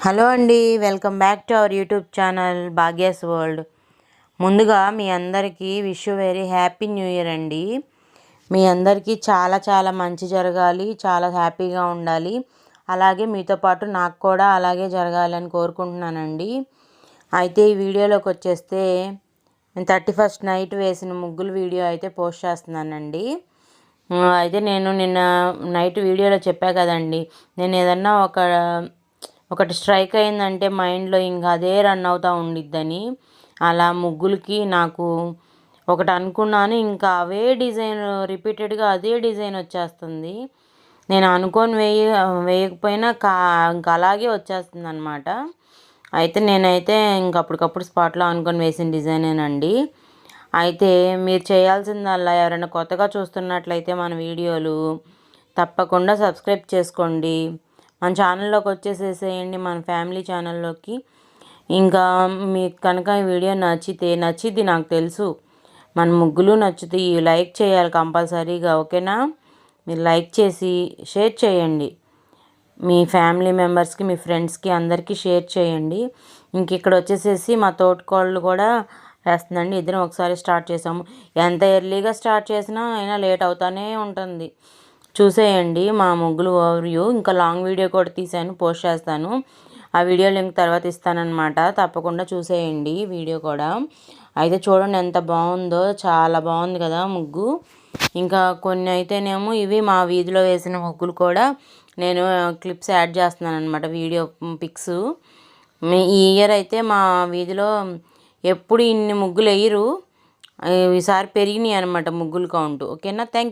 Hello అండి, welcome back to our YouTube channel Bhagyas world. ముందుగా మీ అందరికీ wish very happy new year అండి. మీ అందరికీ చాలా చాలా మంచి జరగాలి, చాలా హ్యాపీగా ఉండాలి. అలాగే మీతో పాటు నాకు కూడా అలాగే జరగాలని కోరుకుంటున్నానండి. అయితే ఈ వీడియోలోకి వచ్చేస్తే నేను 31st నైట్ వేసిన ముగ్గులు వీడియో అయితే పోస్ట్ చేస్తున్నానండి. అయితే నేను నిన్న నైట్ వీడియోలో చెప్పా కదండి, నేను ఏదన్నా ఒకటి స్ట్రైక్ అయిందంటే మైండ్లో ఇంకా అదే రన్ అవుతూ ఉండిద్దని. అలా ముగ్గులకి నాకు ఒకటి అనుకున్నాను, ఇంకా అవే డిజైన్ రిపీటెడ్గా అదే డిజైన్ వచ్చేస్తుంది. నేను అనుకొని వేయకపోయినా ఇంకా అలాగే వచ్చేస్తుంది అనమాట. అయితే నేనైతే ఇంక అప్పటికప్పుడు స్పాట్లో అనుకొని వేసిన డిజైనేనండి. అయితే మీరు చేయాల్సిందల్లా ఎవరైనా కొత్తగా చూస్తున్నట్లయితే మన వీడియోలు తప్పకుండా సబ్స్క్రైబ్ చేసుకోండి. మన ఛానల్లోకి వచ్చేసేసేయండి, మన ఫ్యామిలీ ఛానల్లోకి. ఇంకా మీకు కనుక ఈ వీడియో నచ్చిద్ది నాకు తెలుసు, మన ముగ్గులు నచ్చుతాయి. లైక్ చేయాలి కంపల్సరీగా, ఓకేనా? మీరు లైక్ చేసి షేర్ చేయండి, మీ ఫ్యామిలీ మెంబర్స్కి, మీ ఫ్రెండ్స్కి అందరికీ షేర్ చేయండి. ఇంక ఇక్కడ వచ్చేసేసి మా తోటికోళ్ళు కూడా వేస్తుందండి. ఇద్దరం ఒకసారి స్టార్ట్ చేసాము. ఎంత ఎర్లీగా స్టార్ట్ చేసినా అయినా లేట్ అవుతూనే ఉంటుంది. చూసేయండి మా ముగ్గులు ఓవర్వ్యూ. ఇంకా లాంగ్ వీడియో కూడా తీసాను, పోస్ట్ చేస్తాను. ఆ వీడియో లింక్ తర్వాత ఇస్తానన్నమాట, తప్పకుండా చూసేయండి వీడియో కూడా. అయితే చూడండి ఎంత బాగుందో, చాలా బాగుంది కదా ముగ్గు. ఇంకా కొన్ని అయితేనేమో ఇవి మా వీధిలో వేసిన ముగ్గులు కూడా నేను క్లిప్స్ యాడ్ చేస్తున్నాను అనమాట, వీడియో పిక్స్. ఈ ఇయర్ అయితే మా వీధిలో ఎప్పుడు ఇన్ని ముగ్గులు వేయరు, ఈసారి పెరిగినాయి అనమాట ముగ్గులు కౌంట్. ఓకేనా? థ్యాంక్